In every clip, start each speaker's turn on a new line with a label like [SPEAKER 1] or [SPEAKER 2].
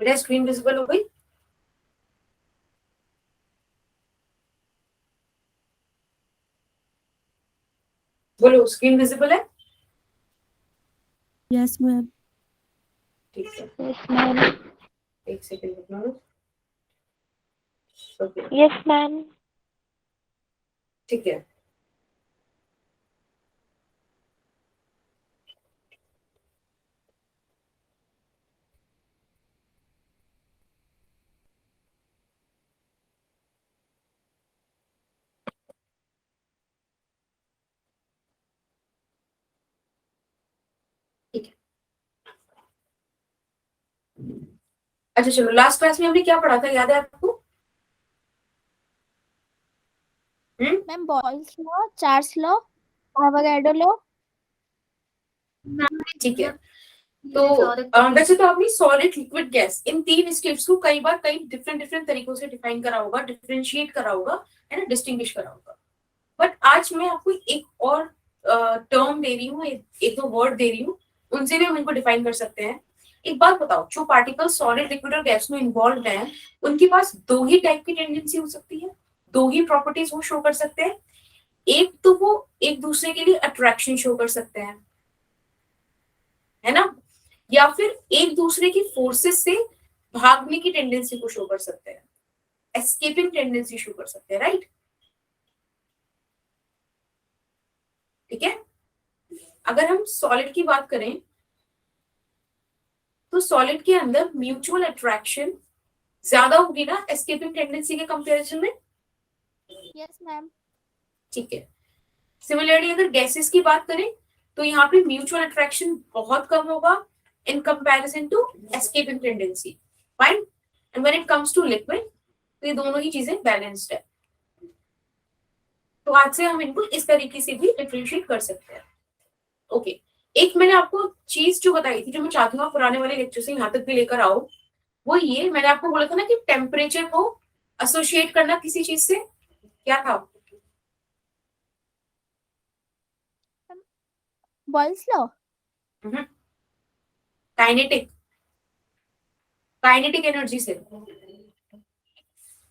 [SPEAKER 1] बेटा screen visible हो गई? बोलो स्क्रीन विजिबल है?
[SPEAKER 2] Yes ma'am.
[SPEAKER 1] ठीक है,
[SPEAKER 3] यस मैम।
[SPEAKER 1] एक सेकंड रुकना। Okay
[SPEAKER 3] yes ma'am.
[SPEAKER 1] ठीक है। ठीक है, अच्छा चलो, लास्ट क्लास में हमने क्या पढ़ा था, याद है आपको?
[SPEAKER 3] Ma'am Boyle's law, Charles law, Avogadro law.
[SPEAKER 1] ठीक है, तो वैसे तो आपने सॉलिड लिक्विड गैस इन तीन स्टेट्स को कई बार कई डिफरेंट डिफरेंट तरीकों से डिफाइन करा होगा, डिफरेंशिएट करा होगा, है ना, डिस्टिंग्विश करा होगा। बट आज मैं आपको एक और टर्म दे रही हूँ, एक दो वर्ड दे रही हूँ, उनसे भी हम इनको डिफाइन कर सकते हैं। एक बात बताओ, जो पार्टिकल सॉलिड लिक्विड और गैस में इन्वॉल्व हैं, उनके पास दो ही टाइप की टेंडेंसी हो सकती है, दो ही प्रॉपर्टीज वो शो कर सकते हैं। एक तो वो एक दूसरे के लिए अट्रैक्शन शो कर सकते हैं, है ना, या फिर एक दूसरे की फोर्सेस से भागने की टेंडेंसी को शो कर सकते हैं, एस्केपिंग टेंडेंसी शो कर सकते हैं, राइट? ठीक है, अगर हम सॉलिड की बात करें तो सॉलिड के अंदर म्यूचुअल अट्रैक्शन ज्यादा होगी ना एस्केपिंग टेंडेंसी के कंपैरिजन में?
[SPEAKER 3] Yes ma'am.
[SPEAKER 1] ठीक है, सिमिलरली अगर गैसेस की बात करें तो यहाँ पे म्यूचुअल अट्रैक्शन बहुत कम होगा in comparison to escaping tendency, fine. And when it comes to liquid तो ये दोनों ही चीजें बैलेंस्ड है। तो आज से हम इनको इस तरीके से भी डिफरेंशिएट कर सकते हैं। ओके, एक मैंने आपको चीज जो बताई थी, जो मैं चाहती हूँ आप पुराने वाले लेक्चर से यहाँ तक भी लेकर आओ, वो ये मैंने आपको बोला था ना कि टेम्परेचर को एसोसिएट करना किसी चीज से, क्या था?
[SPEAKER 3] Boyle's law.
[SPEAKER 1] Kinetic, kinetic energy से।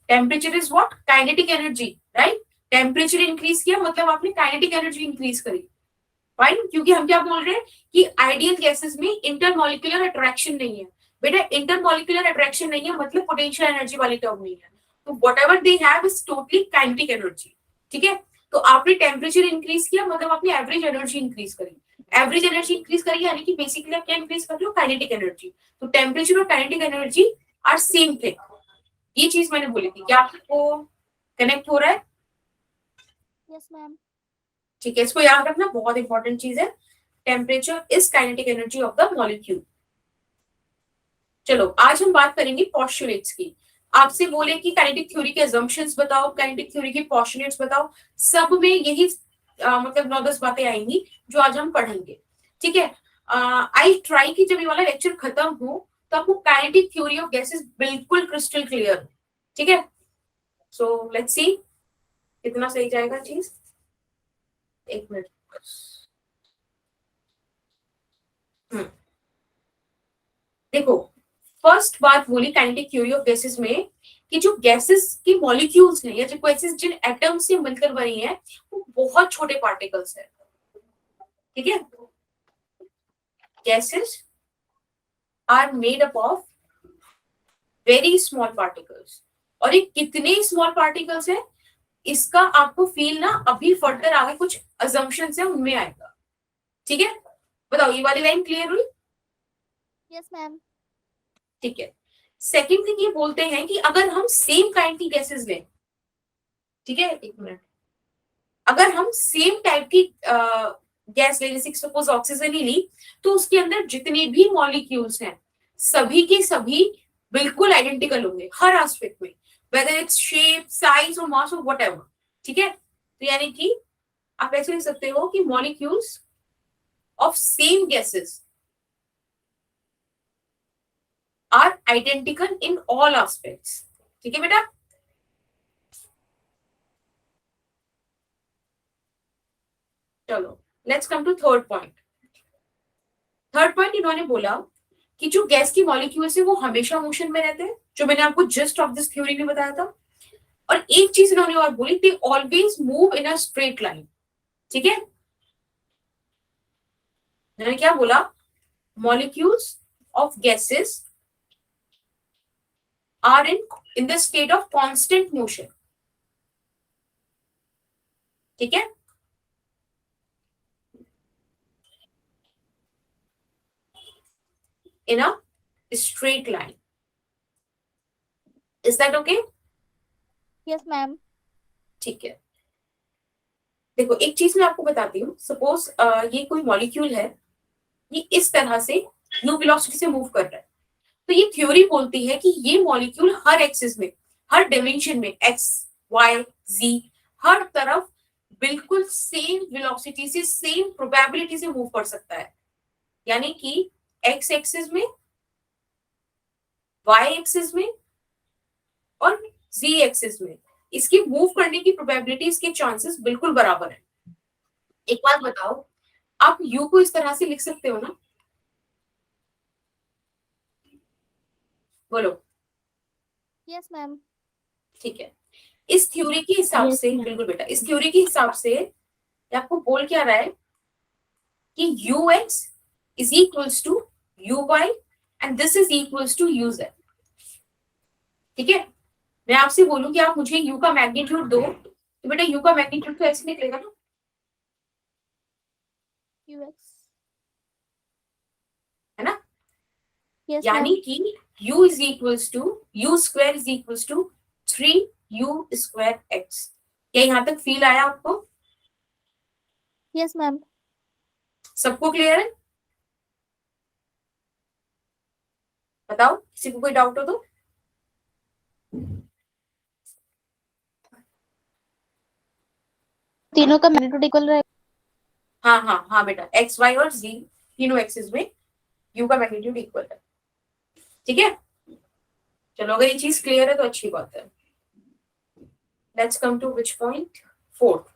[SPEAKER 1] Temperature is what? Kinetic energy, right? Temperature increase किया मतलब आपने काइनेटिक एनर्जी इंक्रीज करी, फाइन। क्योंकि हम क्या बोल रहे हैं कि आइडियल गैसेस में इंटरमॉलिक्यूलर अट्रैक्शन नहीं है। बेटा इंटरमॉलिक्यूलर अट्रैक्शन नहीं है मतलब पोटेंशियल एनर्जी वाली टर्म नहीं है। तो what ever they have is totally kinetic energy, ठीक है। तो आपने टेम्परेचर इंक्रीज किया मतलब आपने एवरेज एनर्जी इंक्रीज करी, एवरेज एनर्जी इंक्रीज करी यानी कि बेसिकली आप क्या इंक्रीज कर रहे हो? Kinetic energy. तो टेम्परेचर और kinetic energy are same thing, ये चीज मैंने बोली थी, क्या आपको कनेक्ट हो रहा है?
[SPEAKER 3] Yes ma'am.
[SPEAKER 1] ठीक है, इसको याद रखना, बहुत इंपॉर्टेंट चीज है। Temperature is kinetic energy of the molecule. चलो आज हम बात करेंगे पोस्टुलेट्स की। आपसे बोले कि काइनेटिक थ्योरी के अजम्पशंस बताओ, काइनेटिक थ्योरी के पोस्टुलेट्स बताओ, सब में यही मतलब 9-10 बातें आएंगी जो आज हम पढ़ेंगे, ठीक है। आई ट्राई कि जब ये वाला लेक्चर खत्म हो तो आपको काइनेटिक थ्योरी ऑफ गैसेस बिल्कुल क्रिस्टल क्लियर हो, ठीक है। सो लेट्स सी कितना सही जाएगा चीज। एक मिनट। देखो, फर्स्ट बात बोली काइनेटिक थ्योरी ऑफ गैसेस में कि जो गैसेस की मॉलिक्यूल्स हैं या जो गैसेस जिन एटम्स से मिलकर बनी है वो बहुत छोटे पार्टिकल्स है, ठीक है। Gases are made up of very small particles. और ये कितने स्मॉल पार्टिकल्स है इसका आपको फील ना अभी फर्दर आगे कुछ अजम्पशंस है उनमें आएगा, ठीक है। बताओ ये वाली लाइन क्लियर हुई?
[SPEAKER 3] Yes ma'am.
[SPEAKER 1] ठीक है, सेकेंड थिंग ये बोलते हैं कि अगर हम सेम काइंड की गैसेस लें, ठीक है, एक मिनट, अगर हम सेम टाइप की गैस ले, जैसे सपोज ऑक्सीजन ही ली, तो उसके अंदर जितने भी मॉलिक्यूल्स हैं सभी के सभी बिल्कुल आइडेंटिकल होंगे हर एस्पेक्ट में, वेदर इट्स शेप, साइज और मास और व्हाटएवर, ठीक है। तो यानी कि आप ऐसे लिख सकते हो कि molecules of same gases are identical in all aspects, ठीक है बेटा। चलो let's come to third point. Third point इन्होंने बोला कि जो गैस की मॉलिक्यूल्स है वो हमेशा मोशन में रहते हैं, जो मैंने आपको जस्ट ऑफ दिस थ्योरी में बताया था। और एक चीज इन्होंने और बोली, they always move in a straight line. ठीक है, मैंने क्या बोला, molecules of gases are in the state of constant motion. ठीक है, in a straight line. Is that okay?
[SPEAKER 3] Yes, ma'am.
[SPEAKER 1] ठीक है, देखो एक चीज मैं आपको बताती हूँ। सपोज ये कोई मॉलिक्यूल है, ये इस तरह से u वेलोसिटी से मूव कर रहा है, तो ये थ्योरी बोलती है कि ये मॉलिक्यूल हर एक्सिस में, हर डायमेंशन में, x, y, z, हर तरफ बिल्कुल सेम वेलोसिटी से, सेम प्रोबेबिलिटी से मूव कर सकता है। यानी कि x एक्सिस में, y एक्सिस में और z एक्सिस में इसकी मूव करने की प्रोबेबिलिटी, इसके चांसेस बिल्कुल बराबर है। एक बात बताओ, आप u को इस तरह से लिख सकते हो ना? बोलो।
[SPEAKER 3] Yes, ma'am.
[SPEAKER 1] ठीक है, इस थ्योरी के हिसाब
[SPEAKER 3] Yes,
[SPEAKER 1] से,
[SPEAKER 3] ma'am.
[SPEAKER 1] बिल्कुल बेटा, इस थ्योरी के हिसाब से ये आपको बोल क्या रहा है कि ux is equals to uy and this is equals to uz। ठीक है, मैं आपसे बोलूं कि आप मुझे u का मैग्नीट्यूड दो, तो बेटा u का मैग्नीट्यूड तो ऐसे निकलेगा ना,
[SPEAKER 3] UX.
[SPEAKER 1] है ना?
[SPEAKER 3] Yes,
[SPEAKER 1] यानी
[SPEAKER 3] ma'am.
[SPEAKER 1] कि u is equals to u square is equals to 3u square x। क्या यहाँ तक फील आया आपको?
[SPEAKER 3] Yes, ma'am.
[SPEAKER 1] सबको क्लियर है? बताओ, किसी को कोई डाउट हो तो।
[SPEAKER 3] तीनों का मैग्नीट्यूड इक्वल रहेगा।
[SPEAKER 1] हाँ हाँ हाँ बेटा, एक्स वाई और जी तीनों एक्सिस में u का मैग्नीट्यूड इक्वल है। ठीक है, चलो अगर ये चीज क्लियर है तो अच्छी बात है। Let's come to which point, fourth.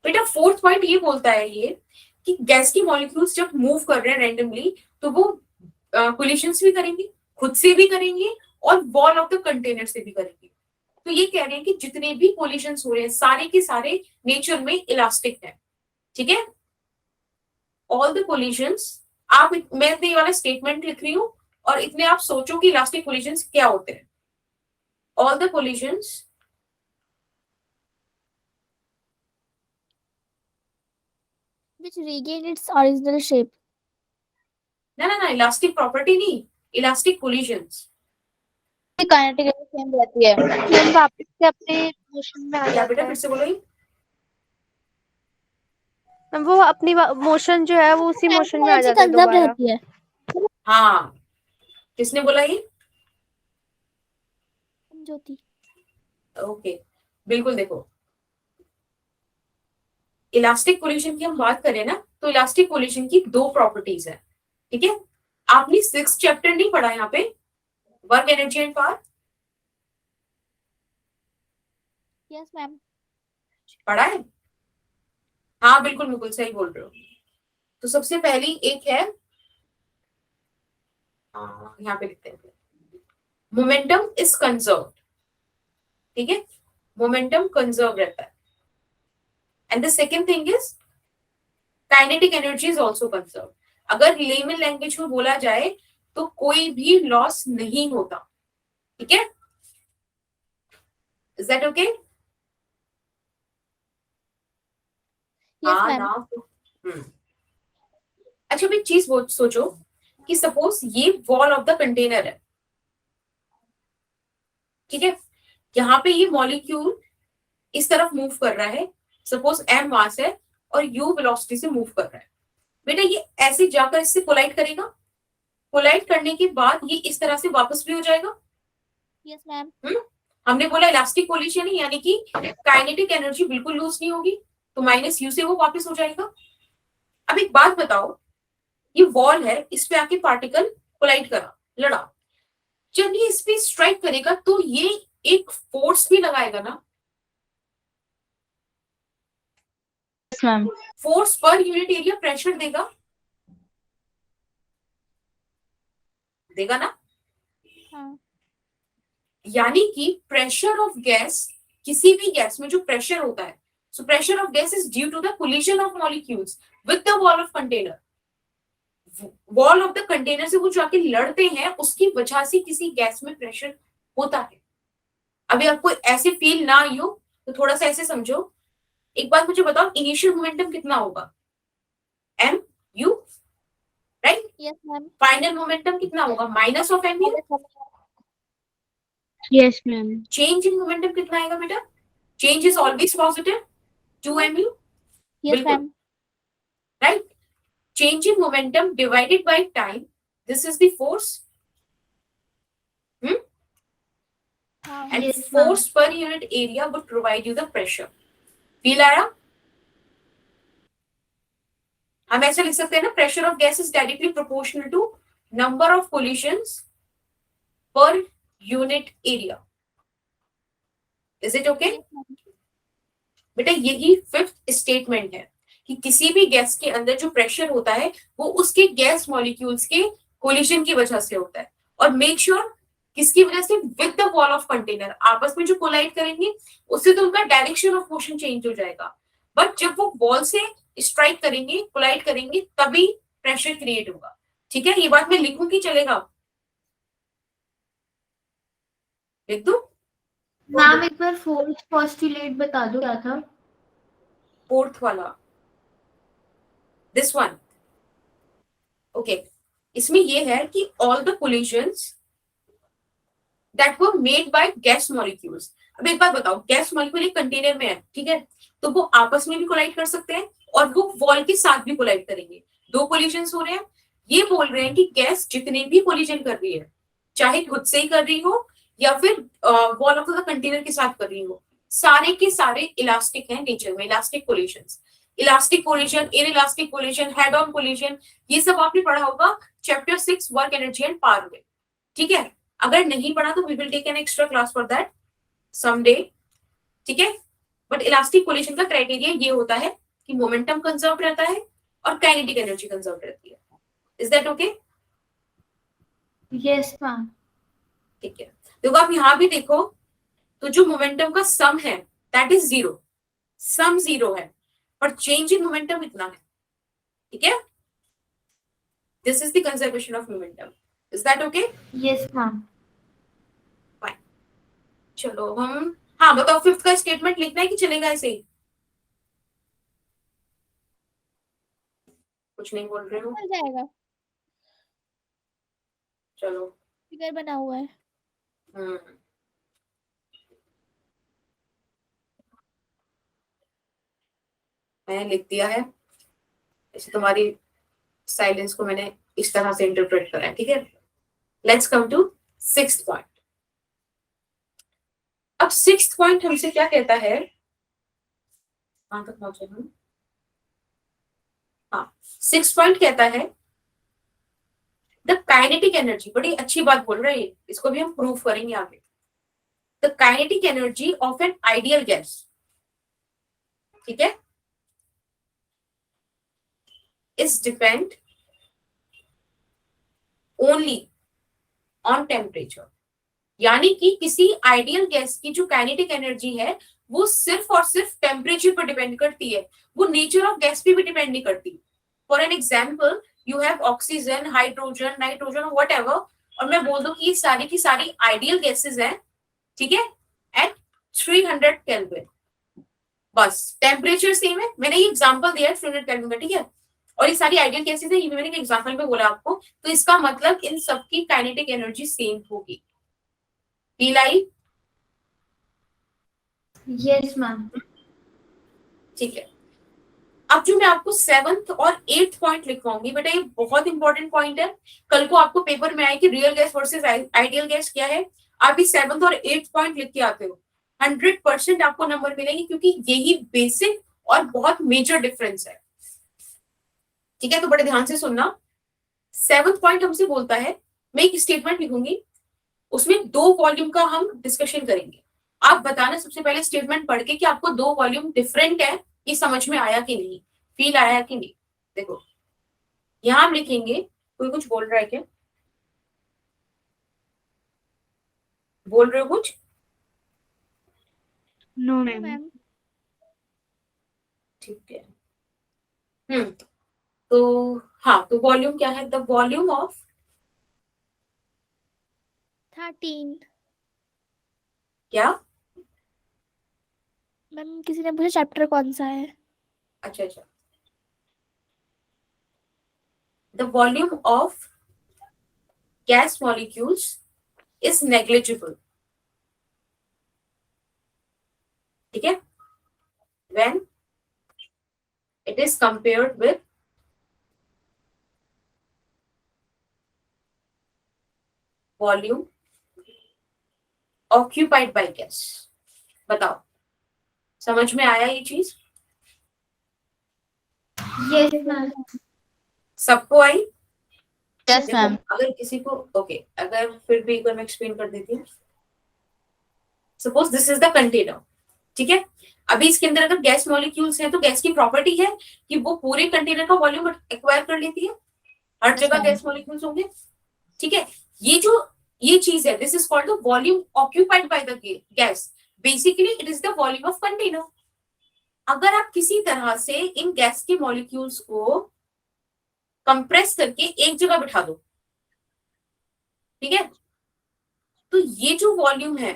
[SPEAKER 1] बेटा फोर्थ पॉइंट ये बोलता है ये कि गैस की मॉलिक्यूल्स जब मूव कर रहे हैं रैंडमली, तो वो कोलिशंस भी करेंगे, खुद से भी करेंगे और वॉल ऑफ द कंटेनर से भी करेंगे। तो ये कह रहे हैं कि जितने भी कोलिशंस हो रहे हैं सारे के सारे नेचर में इलास्टिक है। ठीक है, ऑल द कोलिशंस, आप, मैं ये वाला स्टेटमेंट लिख रही हूँ और इतने आप सोचो कि इलास्टिक कोलिशंस क्या होते हैं। All the collisions
[SPEAKER 3] Which regain its original shape.
[SPEAKER 1] ना ना ना, इलास्टिक प्रॉपर्टी नहीं, elastic collisions.
[SPEAKER 3] Kinetic energy same रहती है, मैम वापस से अपने मोशन में आ
[SPEAKER 1] क्या
[SPEAKER 3] जाता
[SPEAKER 1] बेटा,
[SPEAKER 3] है।
[SPEAKER 1] फिर से बोलो।
[SPEAKER 3] मैम वो अपनी मोशन जो है वो उसी मोशन में आ जाता है दोबारा रहती है।
[SPEAKER 1] हाँ, किसने बोला ये?
[SPEAKER 3] ज्योति।
[SPEAKER 1] ओके, बिल्कुल। देखो, इलास्टिक कोलिशन की हम बात करें ना, तो इलास्टिक कोलिशन की दो प्रॉपर्टीज है। ठीक है, आपने 6th चैप्टर नहीं पढ़ा यहाँ पे, work, energy and power?
[SPEAKER 3] Yes ma'am.
[SPEAKER 1] पढ़ा है? हाँ बिल्कुल बिल्कुल सही बोल रहे हो। तो सबसे पहली एक है, यहाँ पे लिखते हैं, मोमेंटम इज कंजर्व। ठीक है, मोमेंटम कंजर्व रहता है। And the second thing is kinetic energy is also conserve. अगर लेमन लैंग्वेज में बोला जाए तो कोई भी लॉस नहीं होता। ठीक है, इज दैट ओके?
[SPEAKER 3] यस
[SPEAKER 1] हाँ
[SPEAKER 3] मैम।
[SPEAKER 1] ना। अच्छा, अब एक चीज सोचो कि सपोज ये वॉल ऑफ द कंटेनर है। ठीक है, यहाँ पे ये मॉलिक्यूल इस तरफ मूव कर रहा है, सपोज m मास है और u वेलोसिटी से मूव कर रहा है। बेटा ये ऐसे जाकर इससे कोलाइड करेगा, कोलाइड करने के बाद ये इस तरह से वापस भी हो जाएगा।
[SPEAKER 3] Yes ma'am.
[SPEAKER 1] हमने बोला इलास्टिक कोलिशन है, यानी कि काइनेटिक एनर्जी बिल्कुल लूज नहीं होगी, तो माइनस u से वो वापस हो जाएगा। अब एक बात बताओ, ये वॉल है, इस पे आके पार्टिकल कोलाइड करा, लड़ा, जब ये इस पे स्ट्राइक करेगा तो ये एक फोर्स भी लगाएगा ना।
[SPEAKER 3] Yes ma'am.
[SPEAKER 1] Force per unit area pressure देगा। देगा ना?
[SPEAKER 3] हाँ.
[SPEAKER 1] यानी कि प्रेशर ऑफ गैस, किसी भी गैस में जो प्रेशर होता है, so pressure of gas is due to the collision of molecules with the wall of container. Wall of the container से वो जो आके लड़ते हैं, उसकी वजह से किसी गैस में प्रेशर होता है. अभी आपको ऐसे फील ना आई हो तो थोड़ा सा ऐसे समझो. एक बात मुझे बताओ, इनिशियल मोमेंटम कितना होगा? M U, right?
[SPEAKER 3] Yes, ma'am.
[SPEAKER 1] Final momentum कितना होगा? Minus of M U.
[SPEAKER 2] Yes, ma'am.
[SPEAKER 1] Change in momentum कितना आएगा बेटा? Change is always positive, 2mu.
[SPEAKER 3] Yes,
[SPEAKER 1] बिल्कुल,
[SPEAKER 3] ma'am.
[SPEAKER 1] right? Change in momentum divided by time, this is the force.
[SPEAKER 3] हाँ.
[SPEAKER 1] And
[SPEAKER 2] Yes,
[SPEAKER 1] force per unit area would provide you the pressure. Feel आया? हम ऐसे लिख सकते हैं ना, pressure of gas is directly proportional to number of collisions per unit area. Is it okay?
[SPEAKER 3] Yes, ma'am.
[SPEAKER 1] बेटा यही फिफ्थ स्टेटमेंट है कि किसी भी गैस के अंदर जो प्रेशर होता है वो उसके गैस मॉलिक्यूल्स के कोलिजन की वजह से होता है. और मेक श्योर किसकी वजह से? With the wall of container. आपस में जो कोलाइड करेंगे उससे तो उनका डायरेक्शन ऑफ मोशन चेंज हो जाएगा, बट जब वो वॉल से स्ट्राइक करेंगे, कोलाइड करेंगे, तभी प्रेशर क्रिएट होगा. ठीक है, ये बात मैं लिखूं कि चलेगा? लिख दो.
[SPEAKER 2] मैम एक बार फोर्थ पोस्टुलेट बता दो क्या था?
[SPEAKER 1] फोर्थ वाला, दिस वन. ओके, इसमें ये है कि all the collisions that were made by gas molecules. अब एक बात बताओ, गैस मॉलिक्यूल एक कंटेनर में है, ठीक है, तो वो आपस में भी कोलाइड कर सकते हैं और वो वॉल के साथ भी कोलाइड करेंगे. दो कोलिजन्स हो रहे हैं. ये बोल रहे हैं कि गैस जितने भी कोलिजन कर रही है, चाहे खुद से ही कर रही हो या फिर वॉल ऑफ द कंटेनर के साथ कर रही हो, सारे के सारे इलास्टिक हैं नेचर में. Elastic collisions, elastic collision, inelastic collision, head on collision, ये सब आपने पढ़ा होगा chapter 6 work energy and power में. ठीक है, अगर नहीं पढ़ा तो we will take an extra class for that someday. ठीक है, बट इलास्टिक कोलिजन का क्राइटेरिया ये होता है कि मोमेंटम कंजर्व रहता है और काइनेटिक एनर्जी कंजर्व रहती है. Is that okay?
[SPEAKER 2] Yes ma'am.
[SPEAKER 1] ठीक है, देखो आप यहाँ भी देखो तो जो मोमेंटम का सम है दैट इज 0. सम 0 है पर चेंज इन मोमेंटम इतना है. ठीक है, this is the conservation of momentum. Is that okay?
[SPEAKER 2] Yes ma'am.
[SPEAKER 1] चलो हम, हाँ बताओ, फिफ्थ का स्टेटमेंट लिखना है कि चलेगा ऐसे ही? कुछ नहीं बोल रहे हो?
[SPEAKER 3] चल जाएगा.
[SPEAKER 1] चलो.
[SPEAKER 3] फिगर बना हुआ है.
[SPEAKER 1] मैंने लिख दिया है. ऐसे तुम्हारी साइलेंस को मैंने इस तरह से इंटरप्रेट करा है. ठीक है, let's come to sixth point. अब सिक्स्थ पॉइंट हमसे क्या कहता है? कहां तक पहुंचे हम? हाँ, सिक्स्थ पॉइंट कहता है द काइनेटिक एनर्जी. बड़ी अच्छी बात बोल रहे हैं, इसको भी हम प्रूव करेंगे आगे. The kinetic energy of an ideal gas, ठीक है, is depend only on temperature. यानी कि किसी आइडियल गैस की जो काइनेटिक एनर्जी है वो सिर्फ और सिर्फ टेम्परेचर पर डिपेंड करती है. वो नेचर ऑफ गैस पे भी डिपेंड नहीं करती. For an example, you have oxygen, hydrogen, nitrogen, what ever, और मैं बोल दूं कि ये सारी की सारी आइडियल गैसेज हैं, ठीक है, एट 300 केल्विन. बस टेम्परेचर सेम है. मैंने ये एग्जाम्पल दिया है 300 केल्विन का, ठीक है, और ये सारी आइडियल गैसेज है, ये मैंने एक एग्जाम्पल में बोला आपको. तो इसका मतलब इन सबकी काइनेटिक एनर्जी सेम होगी. Feel I?
[SPEAKER 2] Yes ma'am.
[SPEAKER 1] ठीक है, अब जो मैं आपको 7th और 8th पॉइंट लिखवाऊंगी बेटा, ये बहुत इंपॉर्टेंट पॉइंट है. कल को आपको पेपर में आए कि real gas versus ideal gas क्या है, आप इस 7th और 8th पॉइंट लिख के आते हो, 100% आपको नंबर मिलेंगे, क्योंकि यही बेसिक और बहुत मेजर डिफरेंस है. ठीक है, तो बड़े ध्यान से सुनना. 7th पॉइंट हमसे बोलता है, मैं एक स्टेटमेंट लिखूंगी, उसमें 2 वॉल्यूम का हम डिस्कशन करेंगे. आप बताना सबसे पहले स्टेटमेंट पढ़ के कि आपको 2 वॉल्यूम डिफरेंट है, ये समझ में आया कि नहीं, फील आया कि नहीं. देखो यहां हम लिखेंगे, कोई कुछ बोल रहा है क्या? बोल रहे हो कुछ?
[SPEAKER 2] No
[SPEAKER 3] No,
[SPEAKER 2] ma'am.
[SPEAKER 3] ma'am.
[SPEAKER 1] ठीक है। तो हाँ, तो वॉल्यूम क्या है? The volume of
[SPEAKER 3] 13.
[SPEAKER 1] क्या?
[SPEAKER 3] मैम किसी ने पूछा चैप्टर कौन सा है?
[SPEAKER 1] अच्छा अच्छा। The volume of gas molecules is negligible. ठीक है, when it is compared with volume occupied by gas. बताओ, समझ में आया ये चीज?
[SPEAKER 2] Yes ma'am.
[SPEAKER 1] सबको आई?
[SPEAKER 2] यस
[SPEAKER 1] देखो,
[SPEAKER 2] मैम।
[SPEAKER 1] अगर किसी को ओके, अगर फिर भी एक बार मैं एक्सप्लेन कर देती हूँ। Suppose this is the container. ठीक है, अभी इसके अंदर अगर गैस मॉलिक्यूल्स हैं तो गैस की प्रॉपर्टी है कि वो पूरे कंटेनर का वॉल्यूम एक्वायर कर लेती है। हर जगह गैस मॉलिक्यूल्स होंगे। ठीक है, ये जो ये चीज है, this is called the volume occupied by the gas. Basically it is the volume of container. अगर आप किसी तरह से इन गैस के मॉलिक्यूल्स को कंप्रेस करके एक जगह बिठा दो, ठीक है, तो ये जो वॉल्यूम है,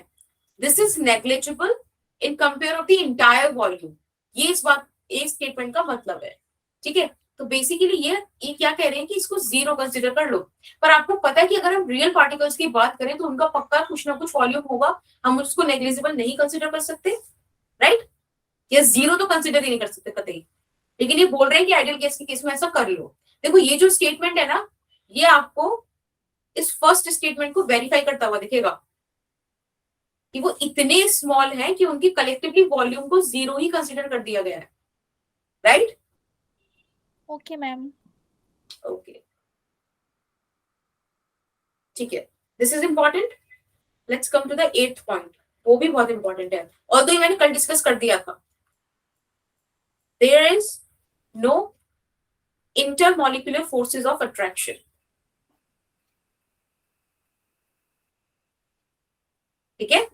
[SPEAKER 1] this is negligible in compare of the entire volume. ये इस बात, इस स्टेटमेंट का मतलब है। ठीक है, तो बेसिकली ये क्या कह रहे हैं कि इसको जीरो कंसिडर कर लो। पर आपको पता है कि अगर हम रियल पार्टिकल्स की बात करें तो उनका पक्का कुछ ना कुछ वॉल्यूम होगा, हम उसको नेग्लिजिबल नहीं कंसिडर कर सकते, राइट? या जीरो तो कंसिडर ही नहीं कर सकते कतई। लेकिन ये बोल रहे हैं कि आइडियल गैस के केस में ऐसा कर लो। देखो, ये जो स्टेटमेंट है ना, ये आपको इस फर्स्ट स्टेटमेंट को वेरीफाई करता हुआ दिखेगा कि वो इतने स्मॉल हैं कि उनकी कलेक्टिवली वॉल्यूम को जीरो ही कंसिडर कर दिया गया है, राइट?
[SPEAKER 3] Okay, ma'am.
[SPEAKER 1] ओके, ठीक है, this is important. Let's come to the eighth point. वो भी बहुत इंपॉर्टेंट है, और तो मैंने कल डिस्कस कर दिया था। There is no intermolecular forces of attraction. ठीक है,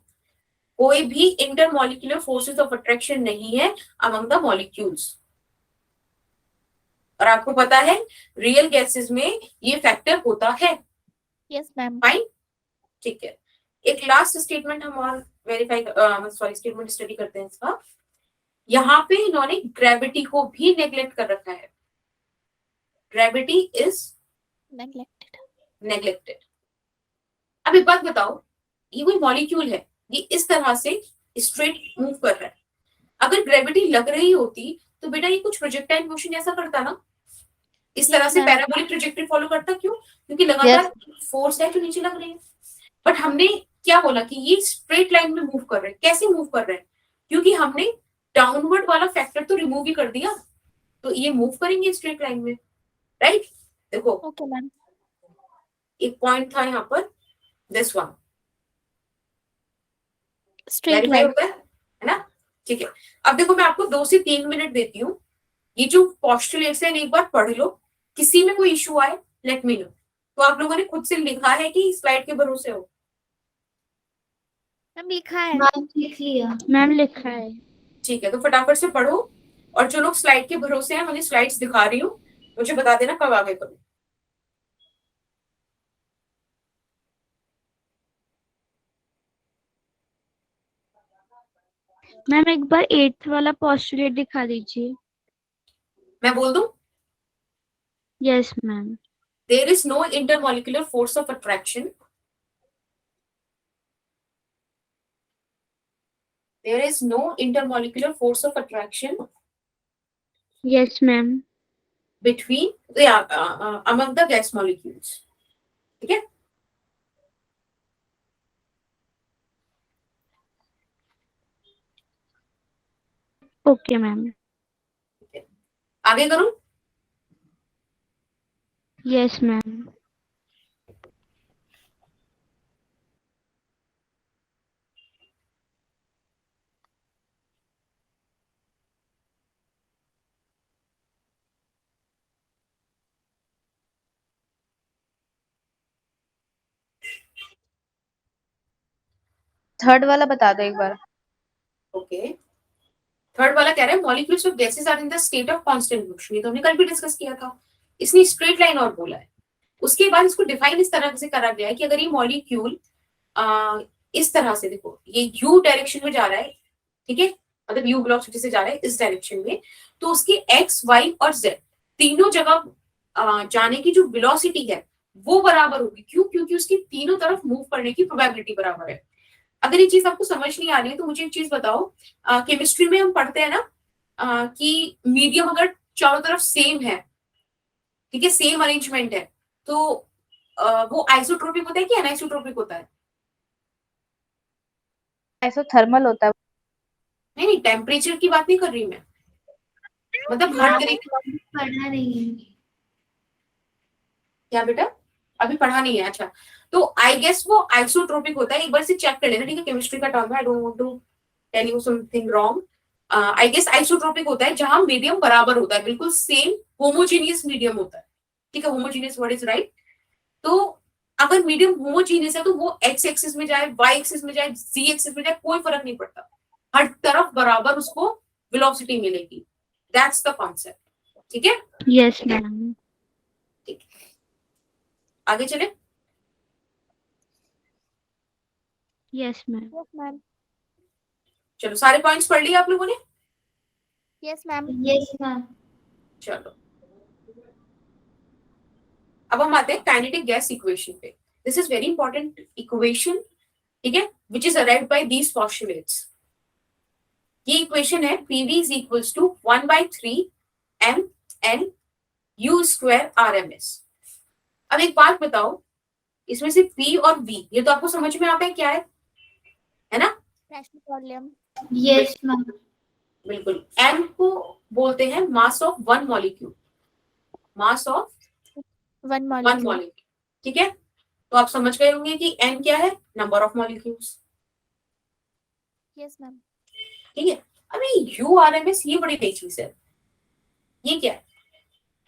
[SPEAKER 1] कोई भी इंटरमॉलिक्यूलर फोर्सेस ऑफ अट्रैक्शन नहीं है अमंग द मॉलिक्यूल्स। और आपको पता है रियल गैसेस में ये फैक्टर होता है।
[SPEAKER 3] Yes, ma'am.
[SPEAKER 1] फाइन, ठीक है। एक लास्ट स्टेटमेंट हम और वेरीफाई, सॉरी, स्टेटमेंट स्टडी करते हैं इसका। यहाँ पे इन्होंने ग्रेविटी को भी नेग्लेक्ट कर रखा है। Gravity is
[SPEAKER 3] Neglected.
[SPEAKER 1] नेग्लेक्टेड। अब एक बात बताओ, ये कोई मॉलिक्यूल है, ये इस तरह से स्ट्रेट मूव कर रहा है। अगर ग्रेविटी लग रही होती तो बेटा ये कुछ प्रोजेक्टाइल मोशन ऐसा करता ना, इस तरह
[SPEAKER 3] Yes,
[SPEAKER 1] से
[SPEAKER 3] ma'am.
[SPEAKER 1] पैराबोलिक ट्रैजेक्टरी फॉलो करता। क्यों? क्योंकि लगातार फोर्स है जो नीचे लग रही है। बट हमने क्या बोला कि ये स्ट्रेट लाइन में मूव कर रहे हैं। कैसे मूव कर रहे हैं? क्योंकि हमने डाउनवर्ड वाला फैक्टर तो रिमूव ही कर दिया, तो ये मूव करेंगे स्ट्रेट लाइन में, राइट? देखो,
[SPEAKER 3] Okay, ma'am.
[SPEAKER 1] एक पॉइंट था यहाँ पर, this one
[SPEAKER 3] Straight
[SPEAKER 1] verify
[SPEAKER 3] line.
[SPEAKER 1] होता है ना? ठीक है, अब देखो, मैं आपको 2 से 3 मिनट देती हूँ। ये जो पॉस्टुलेट्स है एक बार पढ़ लो, किसी में कोई इशू आए लेट मी नो। तो आप लोगों ने खुद से लिखा है कि स्लाइड के भरोसे हो?
[SPEAKER 3] मैम लिखा है.
[SPEAKER 2] मैम लिख लिया।
[SPEAKER 4] मैम लिखा है।
[SPEAKER 1] ठीक है, तो फटाफट से पढ़ो। और जो लोग स्लाइड के भरोसे हैं, मैं स्लाइड्स दिखा रही हूँ, मुझे बता देना कब आगे करूँ।
[SPEAKER 4] मैम एक बार 8th वाला पोस्टुलेट दिखा दीजिए।
[SPEAKER 1] मैं बोल दूं?
[SPEAKER 4] Yes ma'am.
[SPEAKER 1] There is no intermolecular force of attraction. There is no intermolecular force of attraction
[SPEAKER 4] yes ma'am.
[SPEAKER 1] between among the gas molecules। ठीक है,
[SPEAKER 4] ओके मैम।
[SPEAKER 1] आगे करूं?
[SPEAKER 4] Yes ma'am.
[SPEAKER 5] थर्ड वाला बता दो एक बार।
[SPEAKER 1] ओके, थर्ड वाला कह रहा है molecules of gases are in the state of constant motion, ये तो हमने कल भी डिस्कस किया था। इसने स्ट्रेट लाइन और बोला है। उसके बाद इसको डिफाइन इस तरह से करा गया है कि अगर ये मॉलिक्यूल इस तरह से, देखो ये यू डायरेक्शन में जा रहा है, ठीक है, मतलब यू वेलोसिटी से जा रहा है इस डायरेक्शन में, तो उसकी एक्स वाई और जेड तीनों जगह जाने की जो वेलोसिटी है वो बराबर होगी। क्यों? क्योंकि उसकी तीनों तरफ मूव करने की प्रोबेबिलिटी बराबर है। अगर ये चीज आपको समझ नहीं आ रही है तो मुझे एक चीज बताओ, केमिस्ट्री में हम पढ़ते हैं ना कि मीडियम अगर चारों तरफ सेम है, ठीक है, सेम अरेंजमेंट है, तो वो आइसोट्रोपिक होता है कि एनाइसोट्रोपिक होता है?
[SPEAKER 5] आइसोथर्मल होता है।
[SPEAKER 1] नहीं, टेम्परेचर की बात नहीं कर रही मैं, मतलब हर तरीके।
[SPEAKER 2] पढ़ा नहीं है।
[SPEAKER 1] क्या बेटा? अभी पढ़ा नहीं है, अच्छा। तो आई गेस वो आइसोट्रोपिक होता है, एक बार से चेक कर लेना, ठीक है, केमिस्ट्री का टर्म है, I don't want to tell you something wrong. I guess isotropic होता है जहां मीडियम बराबर होता है, बिल्कुल सेम होमोजीनियस मीडियम होता है, ठीक है, होमोजीनियस वर्ड इज राइट। तो अगर मीडियम होमोजीनियस है तो वो एक्स एक्सिस में जाए, वाई एक्सिस में जाए, जी एक्सिस में जाए, कोई फर्क नहीं पड़ता, हर तरफ बराबर उसको वेलोसिटी मिलेगी। दैट्स द कॉन्सेप्ट, ठीक है।
[SPEAKER 4] Yes ma'am.
[SPEAKER 1] ठीक, आगे चले।
[SPEAKER 4] Yes ma'am.
[SPEAKER 3] Yes, ma'am.
[SPEAKER 1] चलो, सारे पॉइंट्स पढ़ लिए आप लोगों ने?
[SPEAKER 3] Yes, ma'am.
[SPEAKER 2] Yes ma'am.
[SPEAKER 1] चलो, अब हम आते हैं काइनेटिक गैस इक्वेशन पे। This is very important equation, ठीक है, which is arrived by these postulates. ये इक्वेशन है PV is equals to 1/3 mn u square RMS। अब एक बात बताओ, इसमें से P और V ये तो आपको समझ में आता है क्या है ना?
[SPEAKER 3] National volume.
[SPEAKER 2] Yes ma'am.
[SPEAKER 1] बिल्कुल। m को बोलते हैं mass of one molecule, mass of
[SPEAKER 3] One
[SPEAKER 1] one
[SPEAKER 3] molecule.
[SPEAKER 1] Molecule, ठीक है। तो आप समझ गए होंगे कि n क्या है, number of molecules,
[SPEAKER 3] Yes, ma'am.
[SPEAKER 1] ठीक है। अभी URMS ये बड़ी नई चीज है, ये क्या है?